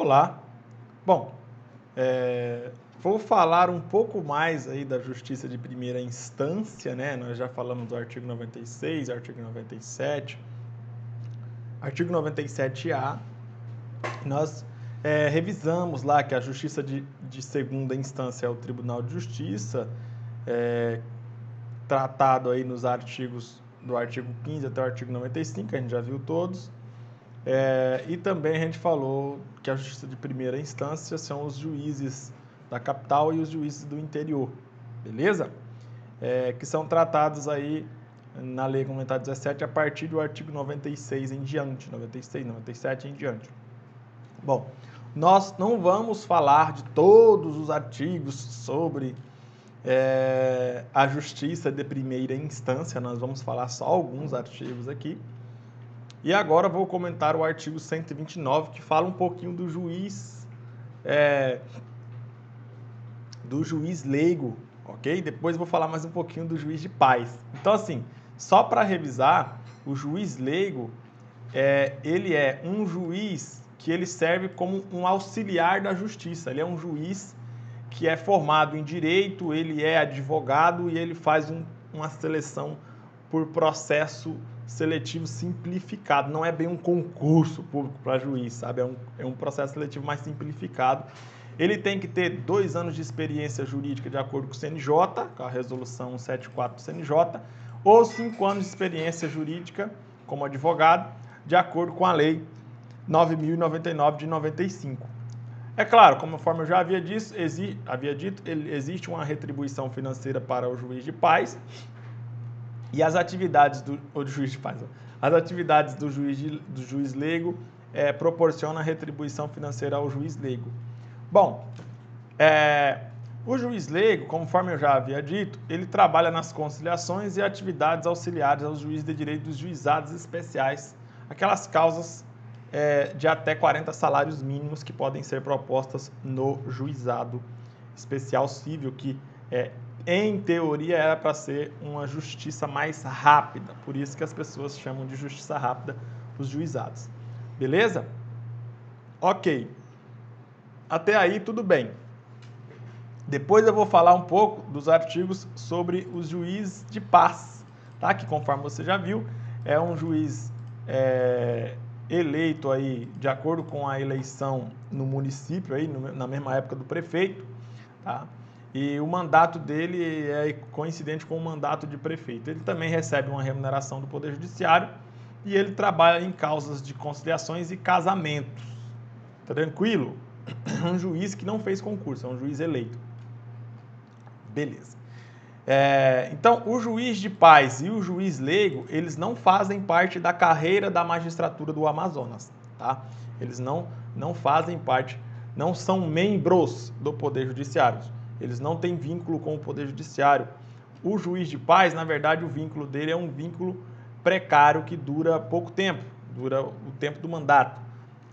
Olá! Bom, vou falar um pouco mais aí da justiça de primeira instância, né? Nós já falamos do artigo 96, artigo 97, artigo 97A. Nós revisamos lá que a justiça de segunda instância é o Tribunal de Justiça, tratado aí nos artigos do artigo 15 até o artigo 95, a gente já viu todos. E também a gente falou que a justiça de primeira instância são os juízes da capital e os juízes do interior, beleza? Que são tratados aí na Lei Complementar 17 a partir do artigo 96 em diante, 96, 97 em diante. Bom, nós não vamos falar de todos os artigos sobre a justiça de primeira instância, nós vamos falar só alguns artigos aqui. E agora vou comentar o artigo 129, que fala um pouquinho do juiz leigo, ok? Depois vou falar mais um pouquinho do juiz de paz. Então, assim, só para revisar, o juiz leigo, ele é um juiz que ele serve como um auxiliar da justiça. Ele é um juiz que é formado em direito, ele é advogado e ele faz uma seleção por processo seletivo simplificado. Não é bem um concurso público para juiz, sabe? É um processo seletivo mais simplificado. Ele tem que ter 2 anos de experiência jurídica de acordo com o CNJ, com a resolução 174 do CNJ, ou 5 anos de experiência jurídica como advogado, de acordo com a Lei 9.099 de 95. É claro, conforme eu já havia dito, existe uma retribuição financeira para o juiz de paz e as atividades do juiz leigo proporcionam retribuição financeira ao juiz leigo. Bom, o juiz leigo, conforme eu já havia dito, ele trabalha nas conciliações e atividades auxiliares aos juízes de direito dos juizados especiais, aquelas causas de até 40 salários mínimos que podem ser propostas no juizado especial civil, que em teoria era para ser uma justiça mais rápida, por isso que as pessoas chamam de justiça rápida os juizados. Beleza? Ok. Até aí tudo bem. Depois eu vou falar um pouco dos artigos sobre os juízes de paz, tá? Que conforme você já viu, é um juiz eleito aí de acordo com a eleição no município, aí, na mesma época do prefeito, tá? E o mandato dele é coincidente com o mandato de prefeito. Ele também recebe uma remuneração do Poder Judiciário e ele trabalha em causas de conciliações e casamentos. Tranquilo? Um juiz que não fez concurso, é um juiz eleito. Beleza. Então, o juiz de paz e o juiz leigo, eles não fazem parte da carreira da magistratura do Amazonas, tá? Eles não fazem parte, não são membros do Poder Judiciário. Eles não têm vínculo com o Poder Judiciário. O juiz de paz, na verdade, o vínculo dele é um vínculo precário que dura pouco tempo, dura o tempo do mandato.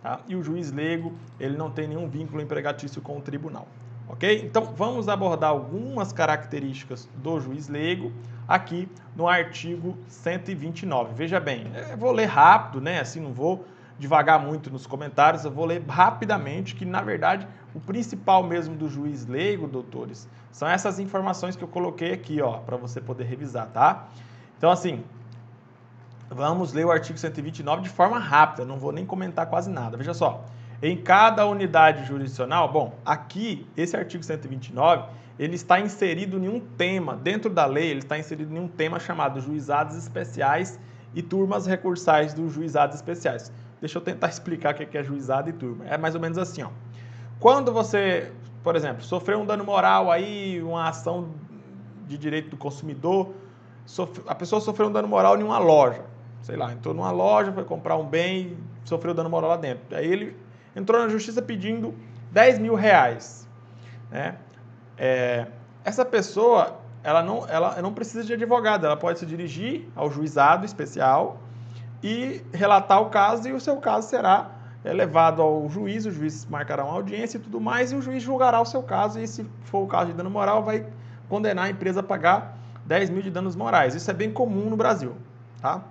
Tá? E o juiz leigo, ele não tem nenhum vínculo empregatício com o tribunal. Ok? Então, vamos abordar algumas características do juiz leigo aqui no artigo 129. Veja bem, eu vou ler rápido, né? Assim, não vou devagar muito nos comentários, eu vou ler rapidamente, que na verdade o principal mesmo do juiz leigo, doutores, são essas informações que eu coloquei aqui, ó, para você poder revisar, tá? Então, assim, vamos ler o artigo 129 de forma rápida, não vou nem comentar quase nada. Veja só, em cada unidade jurisdicional, bom, aqui, esse artigo 129, ele está inserido em um tema, dentro da lei, ele está inserido em um tema chamado juizados especiais e turmas recursais dos juizados especiais. Deixa eu tentar explicar o que é juizado e turma. É mais ou menos assim, ó. Quando você, por exemplo, sofreu um dano moral aí, uma ação de direito do consumidor, a pessoa sofreu um dano moral em uma loja, sei lá, entrou numa loja, foi comprar um bem, sofreu dano moral lá dentro. Aí ele entrou na justiça pedindo 10 mil reais, né? Essa pessoa, ela não precisa de advogado, ela pode se dirigir ao juizado especial e relatar o caso, e o seu caso será levado ao juiz, o juiz marcará uma audiência e tudo mais, e o juiz julgará o seu caso, e se for o caso de dano moral, vai condenar a empresa a pagar 10 mil de danos morais. Isso é bem comum no Brasil, tá?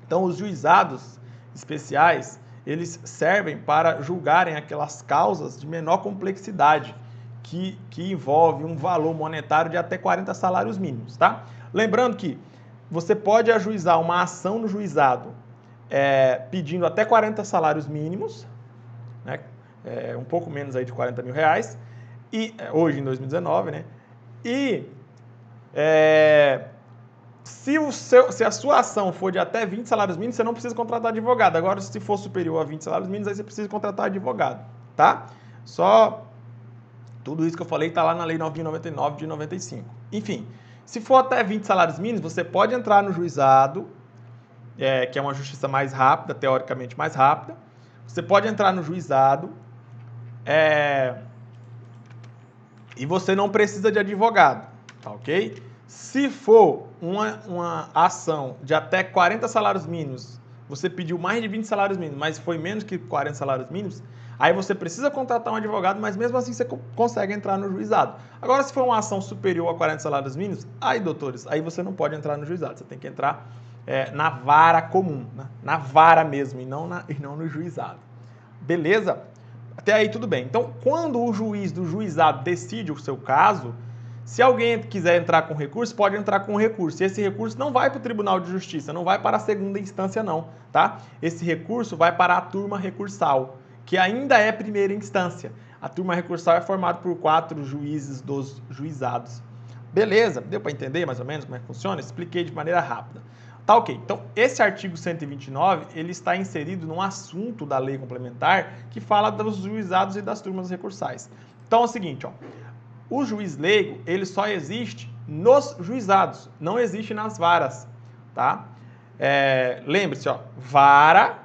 Então, os juizados especiais, eles servem para julgarem aquelas causas de menor complexidade, que envolve um valor monetário de até 40 salários mínimos, tá? Lembrando que você pode ajuizar uma ação no juizado pedindo até 40 salários mínimos, né? Um pouco menos aí de 40 mil reais, e, hoje em 2019, né? E se a sua ação for de até 20 salários mínimos, você não precisa contratar advogado. Agora, se for superior a 20 salários mínimos, aí você precisa contratar advogado, tá? Só tudo isso que eu falei está lá na Lei 9.099 de 95. Enfim, se for até 20 salários mínimos, você pode entrar no juizado, que é uma justiça mais rápida, teoricamente mais rápida. Você pode entrar no juizado e você não precisa de advogado, tá ok? Se for uma ação de até 40 salários mínimos, você pediu mais de 20 salários mínimos, mas foi menos que 40 salários mínimos, aí você precisa contratar um advogado, mas mesmo assim você consegue entrar no juizado. Agora, se for uma ação superior a 40 salários mínimos, aí, doutores, aí você não pode entrar no juizado, você tem que entrar na vara comum, né? Na vara mesmo, e não no juizado. Beleza? Até aí tudo bem. Então, quando o juiz do juizado decide o seu caso, se alguém quiser entrar com recurso, pode entrar com recurso. E esse recurso não vai para o Tribunal de Justiça, não vai para a segunda instância não, tá? Esse recurso vai para a turma recursal, que ainda é primeira instância. A turma recursal é formada por 4 juízes dos juizados. Beleza? Deu para entender mais ou menos como é que funciona? Expliquei de maneira rápida. Tá ok. Então, esse artigo 129, ele está inserido num assunto da lei complementar que fala dos juizados e das turmas recursais. Então, é o seguinte, ó. O juiz leigo, ele só existe nos juizados, não existe nas varas, tá? Lembre-se, ó, vara,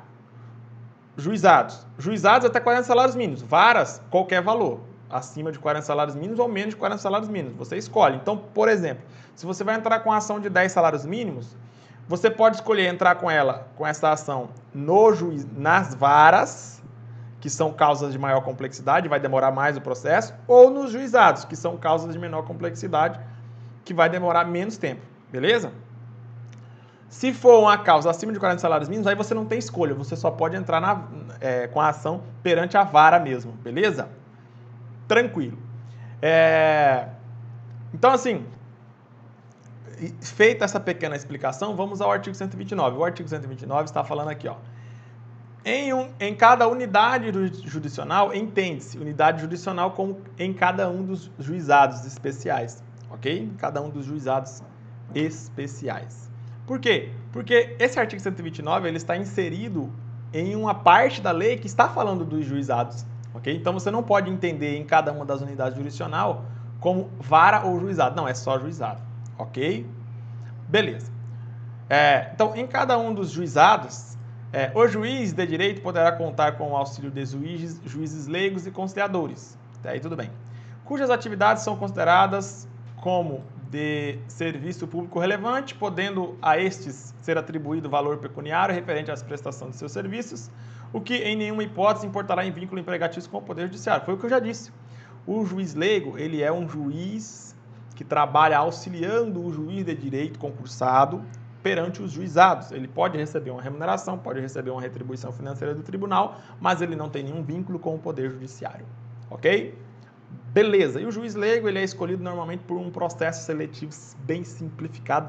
juizados. Juizados até 40 salários mínimos. Varas, qualquer valor. Acima de 40 salários mínimos ou menos de 40 salários mínimos. Você escolhe. Então, por exemplo, se você vai entrar com a ação de 10 salários mínimos, você pode escolher entrar com essa ação nas varas, que são causas de maior complexidade, vai demorar mais o processo, ou nos juizados, que são causas de menor complexidade, que vai demorar menos tempo, beleza? Se for uma causa acima de 40 salários mínimos, aí você não tem escolha, você só pode entrar com a ação perante a vara mesmo, beleza? Tranquilo. Então, assim, feita essa pequena explicação, vamos ao artigo 129. O artigo 129 está falando aqui, ó. Em cada unidade judicional, entende-se unidade judicional como em cada um dos juizados especiais, ok? Em cada um dos juizados especiais. Por quê? Porque esse artigo 129 ele está inserido em uma parte da lei que está falando dos juizados, ok? Então você não pode entender em cada uma das unidades judicional como vara ou juizado, não, é só juizado, ok? Beleza. Então, em cada um dos juizados, o juiz de direito poderá contar com o auxílio de juízes leigos e conciliadores. Até aí tudo bem. Cujas atividades são consideradas como de serviço público relevante, podendo a estes ser atribuído valor pecuniário referente às prestações de seus serviços, o que em nenhuma hipótese importará em vínculo empregatício com o Poder Judiciário. Foi o que eu já disse. O juiz leigo, ele é um juiz que trabalha auxiliando o juiz de direito concursado perante os juizados. Ele pode receber uma remuneração, pode receber uma retribuição financeira do tribunal, mas ele não tem nenhum vínculo com o Poder Judiciário. Ok? Beleza. E o juiz leigo, ele é escolhido normalmente por um processo seletivo bem simplificado,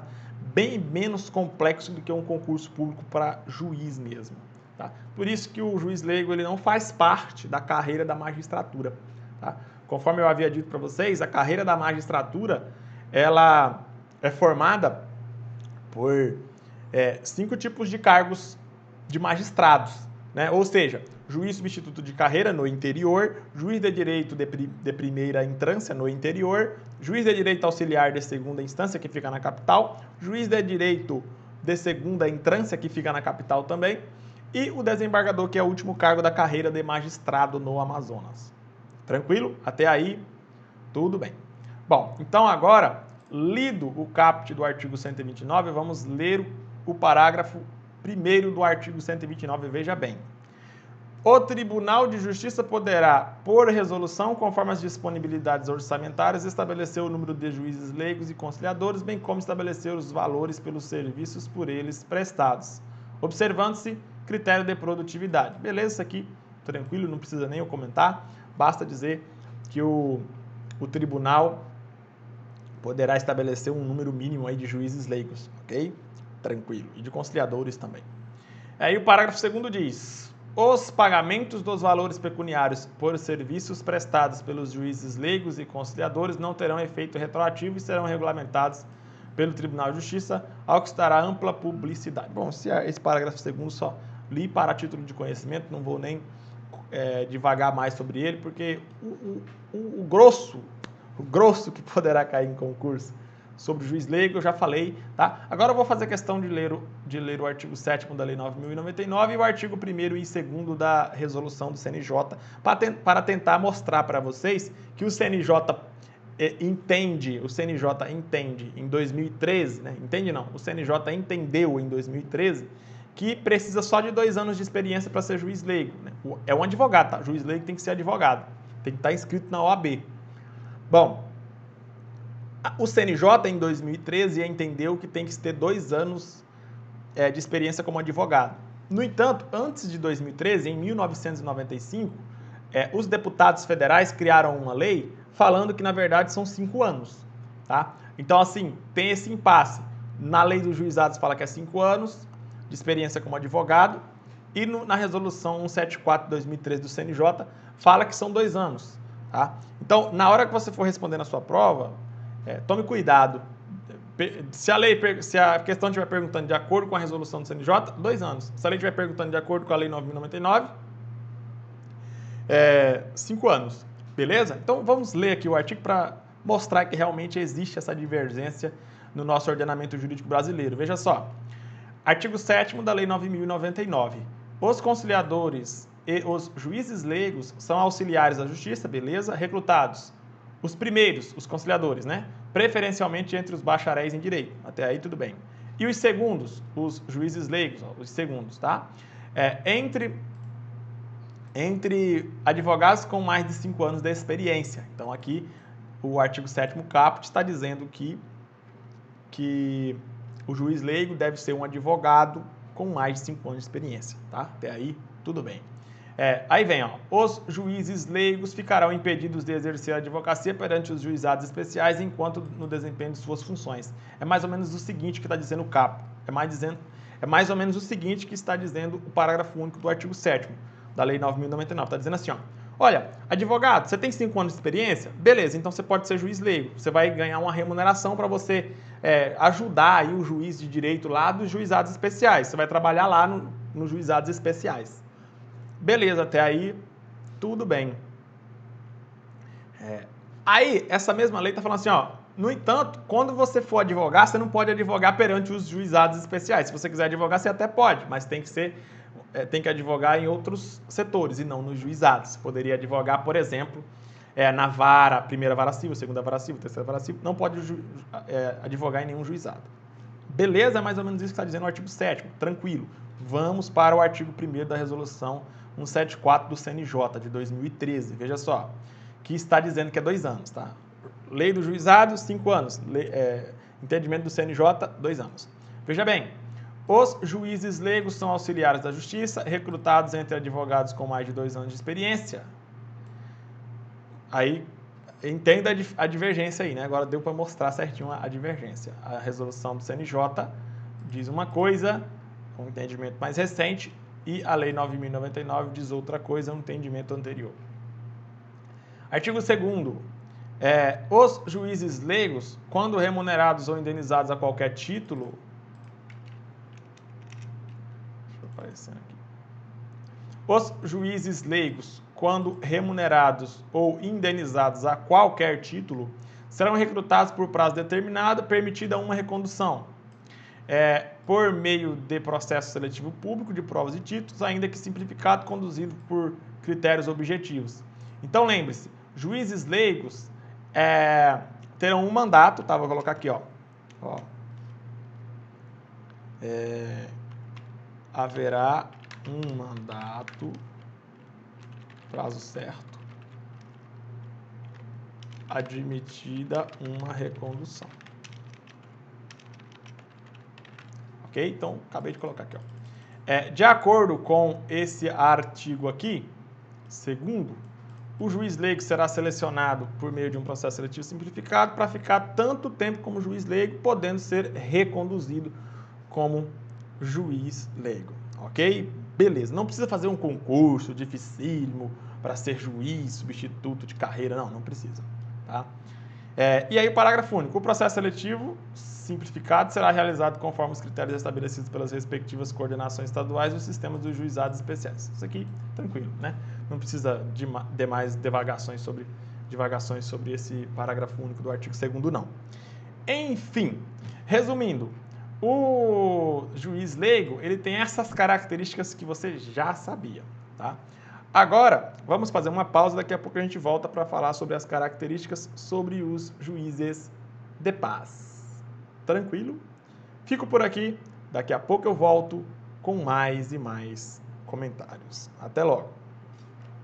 bem menos complexo do que um concurso público para juiz mesmo. Tá? Por isso que o juiz leigo, ele não faz parte da carreira da magistratura. Tá? Conforme eu havia dito para vocês, a carreira da magistratura, ela é formada por 5 tipos de cargos de magistrados, né? Ou seja, juiz substituto de carreira no interior, juiz de direito de primeira instância no interior, juiz de direito auxiliar de segunda instância, que fica na capital, juiz de direito de segunda instância, que fica na capital também, e o desembargador, que é o último cargo da carreira de magistrado no Amazonas. Tranquilo? Até aí, tudo bem. Bom, então agora, lido o caput do artigo 129, vamos ler o parágrafo 1º do artigo 129, veja bem. O Tribunal de Justiça poderá, por resolução, conforme as disponibilidades orçamentárias, estabelecer o número de juízes leigos e conciliadores, bem como estabelecer os valores pelos serviços por eles prestados, observando-se critério de produtividade. Beleza, isso aqui tranquilo, não precisa nem eu comentar, basta dizer que o tribunal poderá estabelecer um número mínimo aí de juízes leigos, ok? Tranquilo. E de conciliadores também. Aí o parágrafo 2º diz: os pagamentos dos valores pecuniários por serviços prestados pelos juízes leigos e conciliadores não terão efeito retroativo e serão regulamentados pelo Tribunal de Justiça, ao que se dará ampla publicidade. Bom, se esse parágrafo 2º só li para título de conhecimento, não vou nem divagar mais sobre ele, porque o grosso que poderá cair em concurso sobre o juiz leigo, eu já falei, tá? Agora eu vou fazer questão de ler o artigo 7º da Lei 9.099 e o artigo 1º e 2º da resolução do CNJ, para tentar mostrar para vocês que o CNJ entende em 2013, né? Entende não, o CNJ entendeu em 2013 que precisa só de 2 anos de experiência para ser juiz leigo, né? É um advogado, tá? Juiz leigo tem que ser advogado, tem que estar inscrito na OAB. Bom, o CNJ em 2013 entendeu que tem que ter 2 anos de experiência como advogado. No entanto, antes de 2013, em 1995, os deputados federais criaram uma lei falando que, na verdade, são 5 anos. Tá? Então, assim, tem esse impasse. Na lei dos juizados fala que é 5 anos de experiência como advogado e na resolução 174 de 2013 do CNJ fala que são 2 anos. Tá? Então, na hora que você for responder na sua prova, tome cuidado. Se a questão estiver perguntando de acordo com a resolução do CNJ, 2 anos. Se a lei estiver perguntando de acordo com a Lei 9.099, 5 anos. Beleza? Então vamos ler aqui o artigo para mostrar que realmente existe essa divergência no nosso ordenamento jurídico brasileiro. Veja só. Artigo 7º da Lei 9.099. Os conciliadores e os juízes leigos são auxiliares da justiça, beleza? Recrutados. Os primeiros, os conciliadores, né? Preferencialmente entre os bacharéis em direito. Até aí tudo bem. E os segundos, os juízes leigos, os segundos, tá? Entre advogados com mais de 5 anos de experiência. Então aqui o artigo 7º caput está dizendo que o juiz leigo deve ser um advogado com mais de 5 anos de experiência, tá? Até aí tudo bem. Aí vem, ó, os juízes leigos ficarão impedidos de exercer a advocacia perante os juizados especiais enquanto no desempenho de suas funções. É mais ou menos o seguinte que está dizendo o capo. É mais ou menos o seguinte que está dizendo o parágrafo único do artigo 7º da Lei 9.099. Está dizendo assim, ó, olha, advogado, você tem 5 anos de experiência? Beleza, então você pode ser juiz leigo. Você vai ganhar uma remuneração para você ajudar aí o juiz de direito lá dos juizados especiais. Você vai trabalhar lá nos juizados especiais. Beleza, até aí, tudo bem. Aí, essa mesma lei está falando assim, ó, no entanto, quando você for advogar, você não pode advogar perante os juizados especiais. Se você quiser advogar, você até pode, mas tem que advogar em outros setores e não nos juizados. Você poderia advogar, por exemplo, na vara, primeira vara civil, segunda vara civil, terceira vara civil, não pode advogar em nenhum juizado. Beleza? É mais ou menos isso que está dizendo o artigo 7º, tranquilo. Vamos para o artigo 1º da resolução 174 do CNJ de 2013, veja só, que está dizendo que é 2 anos, tá? Lei do juizado, 5 anos. Entendimento do CNJ, 2 anos. Veja bem, os juízes leigos são auxiliares da justiça, recrutados entre advogados com mais de 2 anos de experiência. Aí, entenda a divergência aí, né? Agora deu para mostrar certinho a divergência. A resolução do CNJ diz uma coisa, um entendimento mais recente, e a Lei 9.099 diz outra coisa, um entendimento anterior. Artigo 2º. Os juízes leigos, quando remunerados ou indenizados a qualquer título... Deixa eu aparecer aqui. Os juízes leigos, quando remunerados ou indenizados a qualquer título, serão recrutados por prazo determinado, permitida uma recondução. Por meio de processo seletivo público de provas e títulos, ainda que simplificado, conduzido por critérios objetivos. Então, lembre-se, juízes leigos terão um mandato, tá? Vou colocar aqui, ó. Haverá um mandato, prazo certo, admitida uma recondução. Ok? Então, acabei de colocar aqui, ó. De acordo com esse artigo aqui, segundo, o juiz leigo será selecionado por meio de um processo seletivo simplificado para ficar tanto tempo como juiz leigo, podendo ser reconduzido como juiz leigo, ok? Beleza, não precisa fazer um concurso dificílimo para ser juiz, substituto de carreira, não precisa, tá? E aí, parágrafo único. O processo seletivo simplificado será realizado conforme os critérios estabelecidos pelas respectivas coordenações estaduais e os sistemas dos juizados especiais. Isso aqui, tranquilo, né? Não precisa de mais divagações sobre esse parágrafo único do artigo 2º, não. Enfim, resumindo, o juiz leigo, ele tem essas características que você já sabia, tá? Agora, vamos fazer uma pausa, daqui a pouco a gente volta para falar sobre as características sobre os juízes de paz. Tranquilo? Fico por aqui, daqui a pouco eu volto com mais e mais comentários. Até logo!